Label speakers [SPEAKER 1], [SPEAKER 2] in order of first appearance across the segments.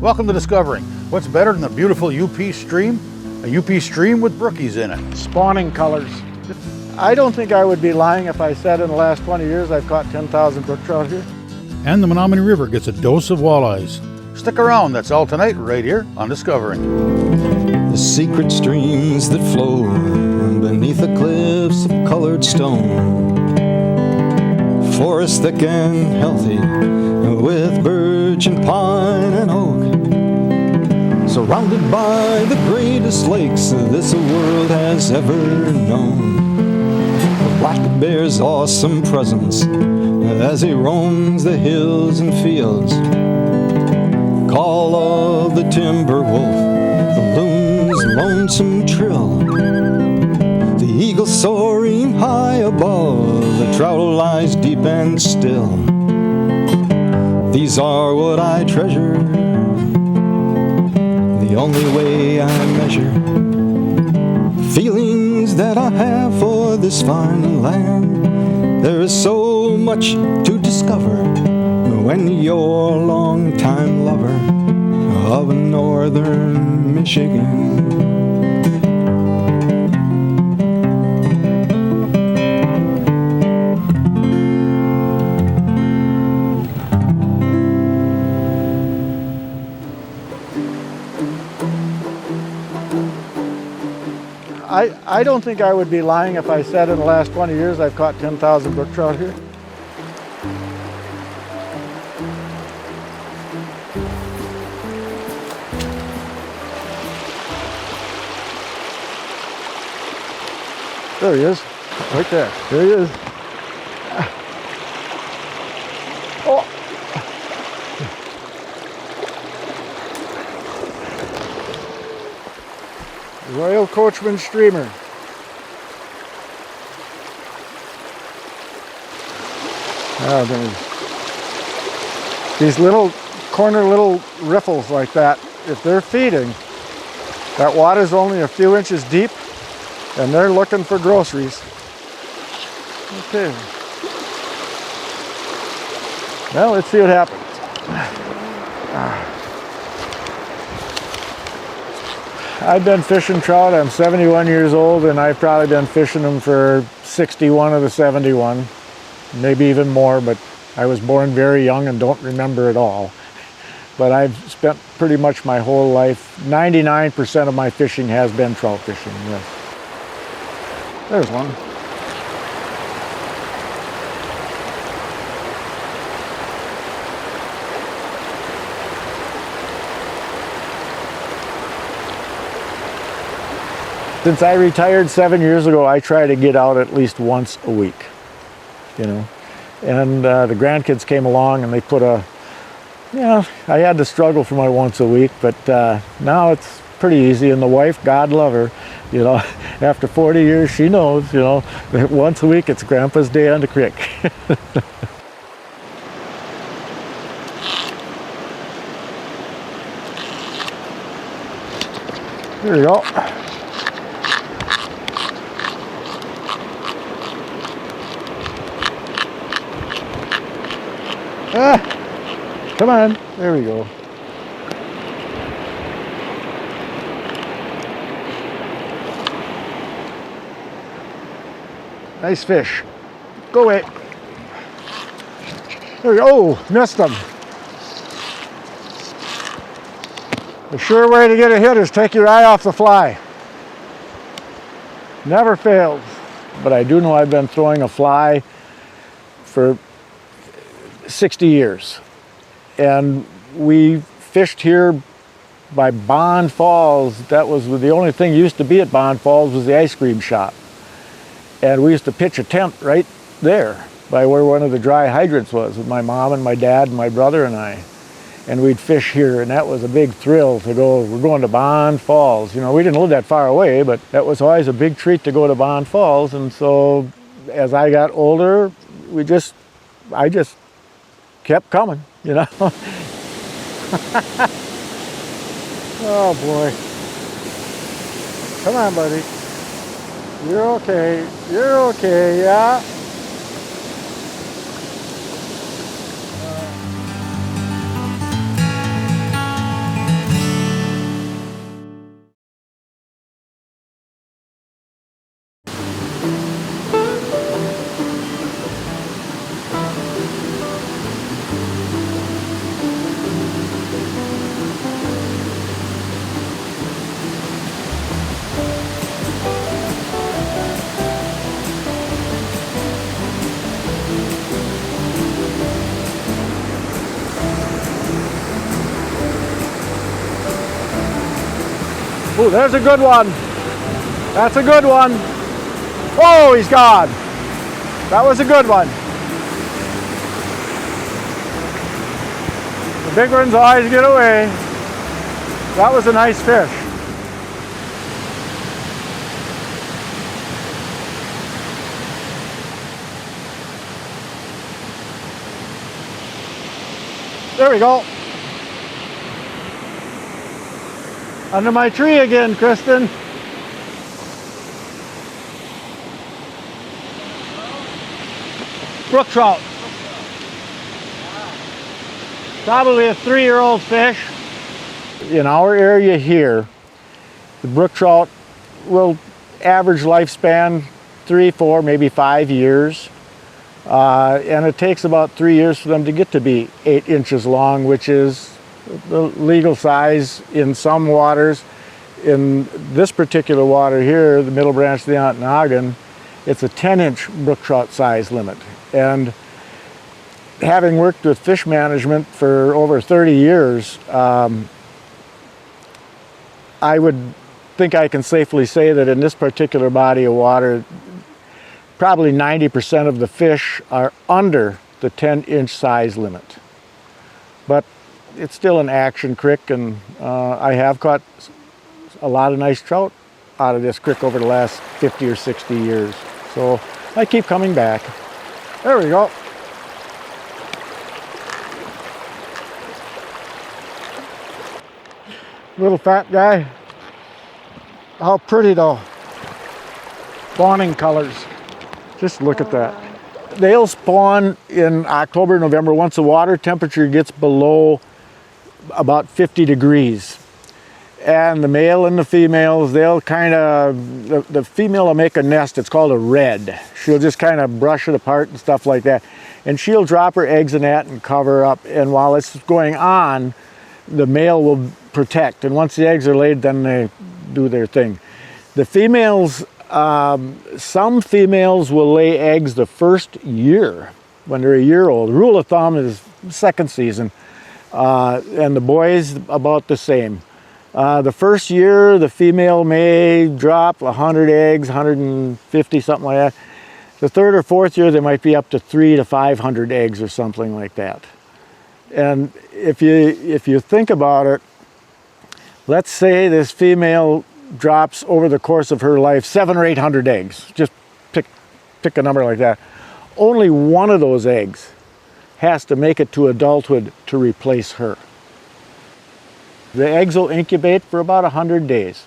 [SPEAKER 1] Welcome to Discovering. What's better than a beautiful UP stream? A UP stream with brookies in it.
[SPEAKER 2] Spawning colors. I don't think I would be lying if I said in the last 20 years I've caught 10,000 brook trout here.
[SPEAKER 1] And the Menominee River gets a dose of walleyes. Stick around, that's all tonight right here on Discovering.
[SPEAKER 3] The secret streams that flow beneath the cliffs of colored stone. Forests thick and healthy with birch and pine and oak. Surrounded by the greatest lakes this world has ever known. The black bear's awesome presence as he roams the hills and fields. Call of the timber wolf, the loon's lonesome trill. The eagle soaring high above, the trout lies deep and still. These are what I treasure, the only way I measure feelings that I have for this fine land. There is so much to discover when you're a long-time lover of northern Michigan.
[SPEAKER 2] I don't think I would be lying if I said in the last 20 years I've caught 10,000 brook trout here. There he is, right there. There he is. Oh! Royal Coachman streamer. Oh, these little corner little riffles like that, if they're feeding, that water's only a few inches deep and they're looking for groceries. Okay. Well, let's see what happens. I've been fishing trout. I'm 71 years old and I've probably been fishing them for 61 of the 71, maybe even more, but I was born very young and don't remember it all. But I've spent pretty much my whole life, 99% of my fishing has been trout fishing, yes. There's one. Since I retired 7 years ago, I try to get out at least once a week, you know. And the grandkids came along and they put a, I had to struggle for my once a week, but now it's pretty easy. And the wife, God love her, after 40 years, she knows, that once a week it's Grandpa's Day on the creek. There you go. Come on, there we go. Nice fish. Go away. There we go. Oh, missed him. The sure way to get a hit is take your eye off the fly. Never fails. But I do know I've been throwing a fly for 60 years. And we fished here by Bond Falls. That was the only thing used to be at Bond Falls was the ice cream shop. And we used to pitch a tent right there by where one of the dry hydrants was with my mom and my dad and my brother and I. And we'd fish here, and that was a big thrill to go. We're going to Bond Falls. We didn't live that far away, but that was always a big treat to go to Bond Falls. And so as I got older, I just kept coming, Oh boy. Come on, buddy. You're okay. You're okay, yeah? Oh, there's a good one. That's a good one. Oh, he's gone. That was a good one. The big ones always get away. That was a nice fish. There we go. Under my tree again, Kristen. Brook trout. Probably a 3-year-old fish. In our area here, the brook trout will average lifespan 3, 4, maybe 5 years. And it takes about 3 years for them to get to be 8 inches long, which is the legal size in some waters. In this particular water here, the middle branch of the Ontonagon, it's a 10-inch brook trout size limit. And having worked with fish management for over 30 years, I would think I can safely say that in this particular body of water, probably 90% of the fish are under the 10-inch size limit. But it's still an action creek, and I have caught a lot of nice trout out of this creek over the last 50 or 60 years. So I keep coming back. There we go. Little fat guy. How pretty though. Spawning colors. Just look at that. They'll spawn in October, November once the water temperature gets below about 50 degrees. And the male and the females, they'll kind of, the female will make a nest, it's called a red. She'll just kind of brush it apart and stuff like that. And she'll drop her eggs in that and cover up. And while it's going on, the male will protect. And once the eggs are laid, then they do their thing. The females, some females will lay eggs the first year when they're a year old. Rule of thumb is second season. And the boys about the same. The first year, the female may drop 100 eggs, 150, something like that. The third or fourth year, they might be up to 300 to 500 eggs or something like that. And if you think about it, let's say this female drops over the course of her life 700 or 800 eggs. Just pick a number like that. Only one of those eggs has to make it to adulthood to replace her. The eggs will incubate for about 100 days.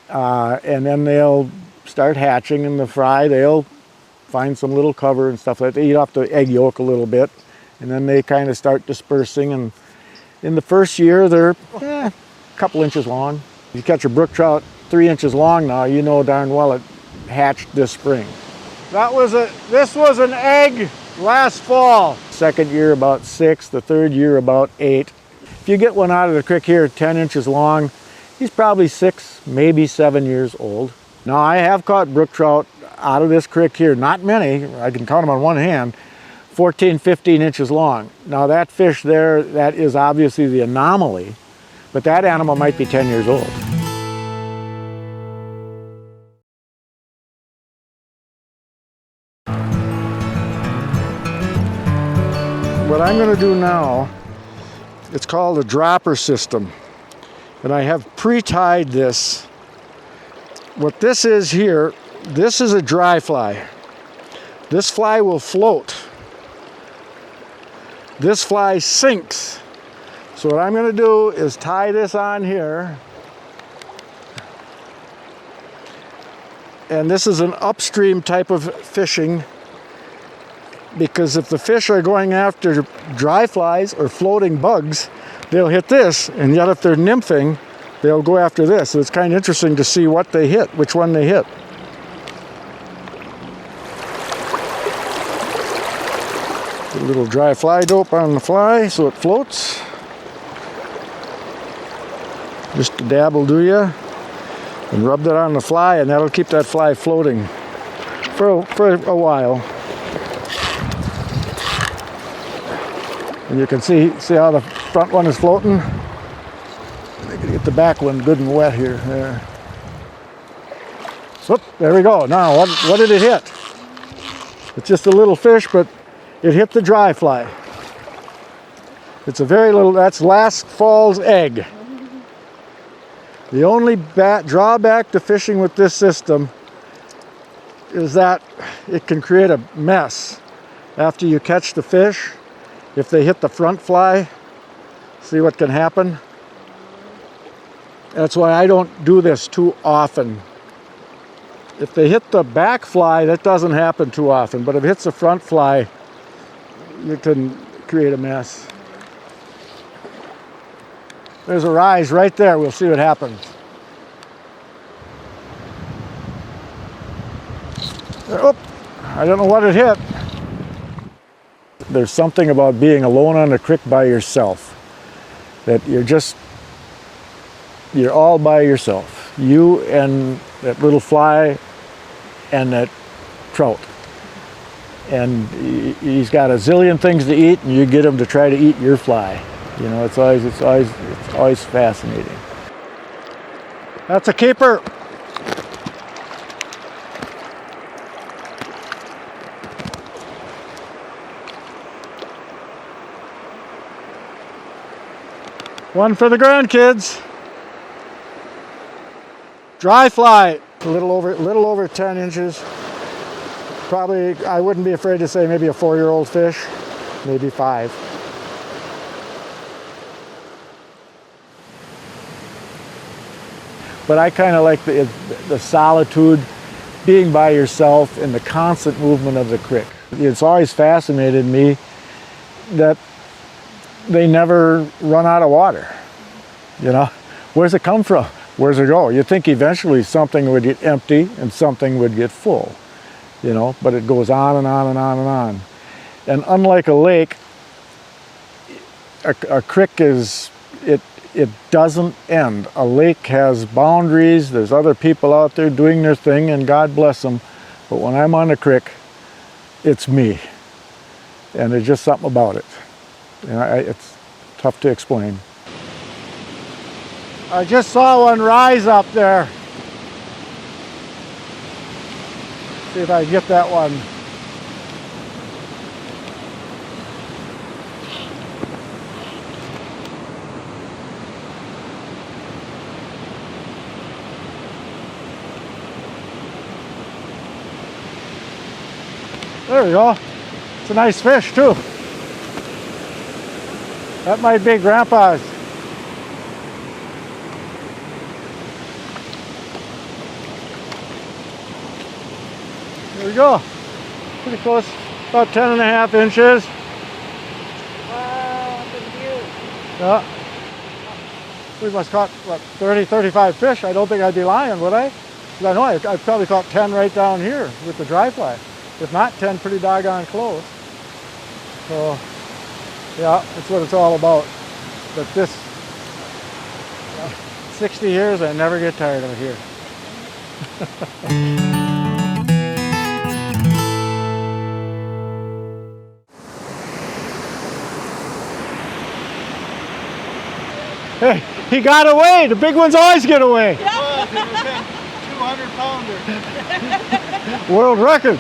[SPEAKER 2] And then they'll start hatching in the fry. They'll find some little cover and stuff like that. They eat off the egg yolk a little bit. And then they kind of start dispersing. And in the first year, they're a couple inches long. If you catch a brook trout 3 inches long now, you know darn well it hatched this spring. This was an egg last fall. Second year about 6, the third year about 8. If you get one out of the creek here 10 inches long, he's probably 6, maybe 7 years old. Now I have caught brook trout out of this creek here, not many, I can count them on one hand, 14, 15 inches long. Now that fish there, that is obviously the anomaly, but that animal might be 10 years old. What I'm going to do now, it's called a dropper system, and I have pre-tied this. What this is here, this is a dry fly. This fly will float. This fly sinks. So what I'm going to do is tie this on here, and this is an upstream type of fishing, because if the fish are going after dry flies or floating bugs, they'll hit this, and yet if they're nymphing, they'll go after this. So it's kind of interesting to see what they hit, which one they hit. Put a little dry fly dope on the fly so it floats. Just a dab will do ya. And rub that on the fly, and that'll keep that fly floating for a while. And you can see how the front one is floating. I gotta get the back one good and wet here. There. So, there we go. Now, what did it hit? It's just a little fish, but it hit the dry fly. It's a very little, that's last fall's egg. The only drawback to fishing with this system is that it can create a mess after you catch the fish. If they hit the front fly, see what can happen? That's why I don't do this too often. If they hit the back fly, that doesn't happen too often, but if it hits the front fly, you can create a mess. There's a rise right there. We'll see what happens. Oh, I don't know what it hit. There's something about being alone on the creek by yourself, that you're all by yourself. You and that little fly and that trout. And he's got a zillion things to eat, and you get him to try to eat your fly. You know, it's always fascinating. That's a keeper. One for the grandkids. Dry fly, a little over 10 inches. Probably, I wouldn't be afraid to say maybe a 4-year-old fish, maybe 5. But I kind of like the solitude, being by yourself, and the constant movement of the creek. It's always fascinated me that they never run out of water. You know, where's it come from? Where's it go? You'd think eventually something would get empty and something would get full, you know, but it goes on and on and on and on. And unlike a lake, a creek it doesn't end. A lake has boundaries. There's other people out there doing their thing, and God bless them. But when I'm on the creek, it's me. And there's just something about it. And it's tough to explain. I just saw one rise up there. See if I can get that one. There we go. It's a nice fish too. That might be Grandpa's. There we go. Pretty close, about 10.5 inches.
[SPEAKER 4] Wow, look at you.
[SPEAKER 2] Yeah. We must caught, what, 30, 35 fish. I don't think I'd be lying, would I? Because I know I've probably caught 10 right down here with the dry fly. If not 10, pretty doggone close. So, yeah, that's what it's all about. But this, 60 years, I never get tired of it here. Hey, he got away. The big ones always get away.
[SPEAKER 4] Yeah.
[SPEAKER 5] It was a 200-pounder.
[SPEAKER 2] World record.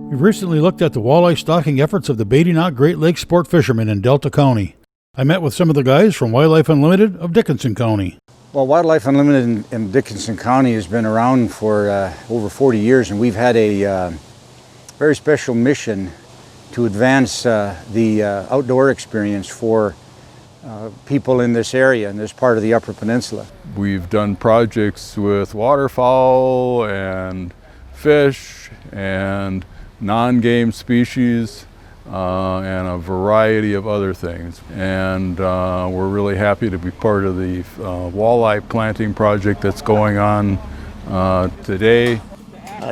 [SPEAKER 1] We recently looked at the walleye stocking efforts of the Baiting Out Great Lakes sport fishermen in Delta County. I met with some of the guys from Wildlife Unlimited of Dickinson County.
[SPEAKER 6] Well, Wildlife Unlimited in Dickinson County has been around for over 40 years, and we've had a very special mission to advance the outdoor experience for people in this area, in this part of the Upper Peninsula.
[SPEAKER 7] We've done projects with waterfowl and fish and non-game species and a variety of other things. And we're really happy to be part of the walleye planting project that's going on today.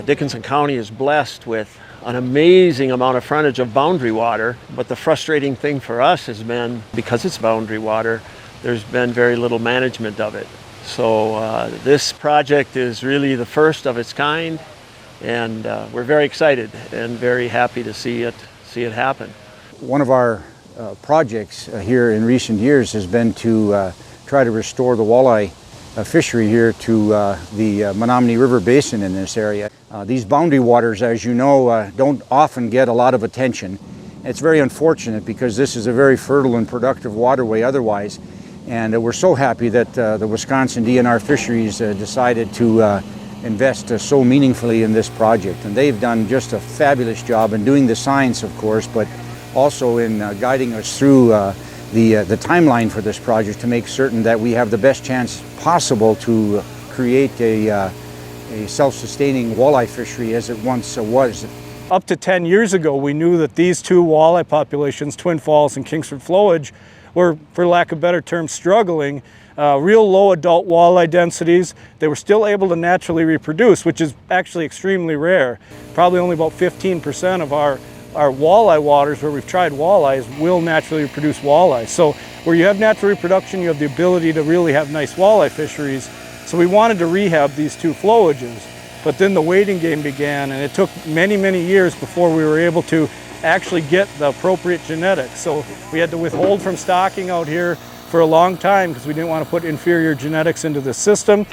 [SPEAKER 8] Dickinson County is blessed with an amazing amount of frontage of boundary water, but the frustrating thing for us has been, because it's boundary water, there's been very little management of it. So this project is really the first of its kind, and we're very excited and very happy to see it happen.
[SPEAKER 6] One of our projects here in recent years has been to try to restore the walleye fishery here to the Menominee River Basin in this area. These boundary waters, as you know, don't often get a lot of attention. It's very unfortunate because this is a very fertile and productive waterway otherwise, and we're so happy that the Wisconsin DNR Fisheries decided to invest so meaningfully in this project. And they've done just a fabulous job in doing the science, of course, but also in guiding us through the timeline for this project to make certain that we have the best chance possible to create a self-sustaining walleye fishery as it once was.
[SPEAKER 4] Up to 10 years ago, we knew that these two walleye populations, Twin Falls and Kingsford Flowage, were, for lack of better term, struggling. Real low adult walleye densities. They were still able to naturally reproduce, which is actually extremely rare. Probably only about 15% of our walleye waters where we've tried walleyes will naturally reproduce walleye. So where you have natural reproduction, you have the ability to really have nice walleye fisheries. So we wanted to rehab these two flowages, but then the waiting game began, and it took many, many years before we were able to actually get the appropriate genetics. So we had to withhold from stocking out here for a long time because we didn't want to put inferior genetics into the system.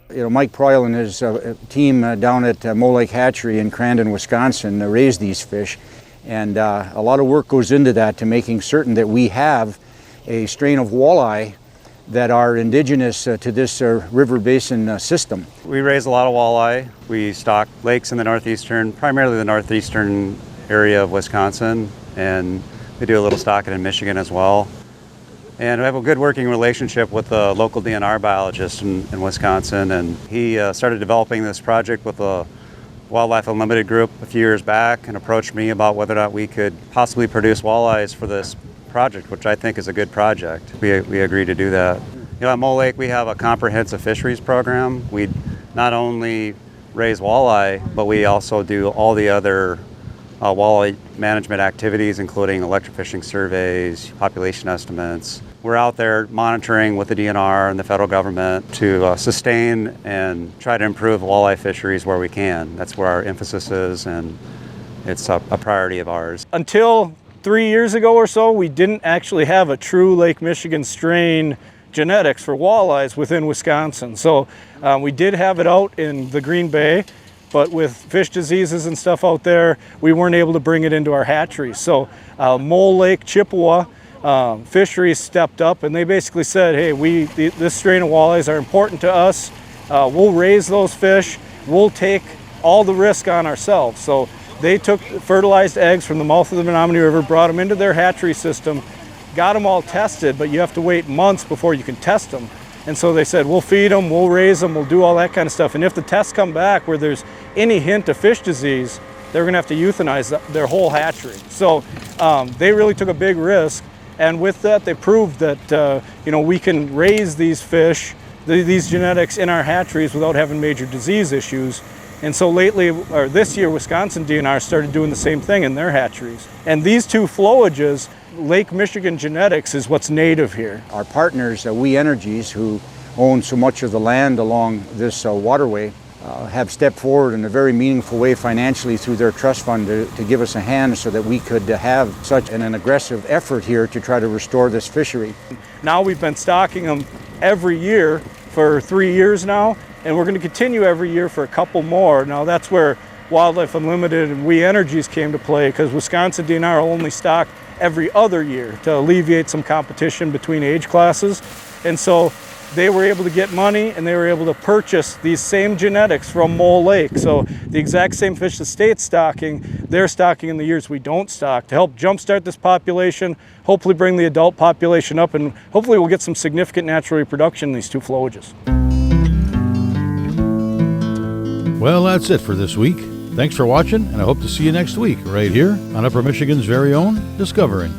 [SPEAKER 6] You know, Mike Proyle and his team down at Mole Lake Hatchery in Crandon, Wisconsin raise these fish, and a lot of work goes into that to making certain that we have a strain of walleye that are indigenous to this river basin system.
[SPEAKER 5] We raise a lot of walleye. We stock lakes in the northeastern, primarily the northeastern area of Wisconsin, and we do a little stocking in Michigan as well. And we have a good working relationship with the local DNR biologist in Wisconsin, and he started developing this project with the Wildlife Unlimited group a few years back and approached me about whether or not we could possibly produce walleyes for this project, which I think is a good project. We agreed to do that. You know, at Mole Lake we have a comprehensive fisheries program. We not only raise walleye, but we also do all the other walleye management activities, including electrofishing surveys, population estimates. We're out there monitoring with the DNR and the federal government to sustain and try to improve walleye fisheries where we can. That's where our emphasis is, and it's a priority of ours.
[SPEAKER 4] Until 3 years ago or so, we didn't actually have a true Lake Michigan strain genetics for walleyes within Wisconsin. So we did have it out in the Green Bay, but with fish diseases and stuff out there, we weren't able to bring it into our hatcheries. So Mole Lake, Chippewa fisheries stepped up, and they basically said, hey, this strain of walleyes are important to us. We'll raise those fish. We'll take all the risk on ourselves. So they took fertilized eggs from the mouth of the Menominee River, brought them into their hatchery system, got them all tested, but you have to wait months before you can test them. And so they said, we'll feed them, we'll raise them, we'll do all that kind of stuff. And if the tests come back where there's any hint of fish disease, they're gonna have to euthanize their whole hatchery. So they really took a big risk. And with that, they proved that we can raise these fish, these genetics in our hatcheries without having major disease issues. And so lately, or this year, Wisconsin DNR started doing the same thing in their hatcheries. And these two flowages, Lake Michigan genetics is what's native here.
[SPEAKER 6] Our partners, We Energies, who own so much of the land along this waterway, have stepped forward in a very meaningful way financially through their trust fund to give us a hand so that we could have such an aggressive effort here to try to restore this fishery.
[SPEAKER 4] Now we've been stocking them every year for 3 years now, and we're going to continue every year for a couple more. Now that's where Wildlife Unlimited and We Energies came to play, because Wisconsin DNR will only stock every other year to alleviate some competition between age classes. And so they were able to get money, and they were able to purchase these same genetics from Mole Lake. So the exact same fish the state's stocking, they're stocking in the years we don't stock to help jumpstart this population, hopefully bring the adult population up, and hopefully we'll get some significant natural reproduction in these two flowages.
[SPEAKER 1] Well, that's it for this week. Thanks for watching, and I hope to see you next week right here on Upper Michigan's very own Discovering.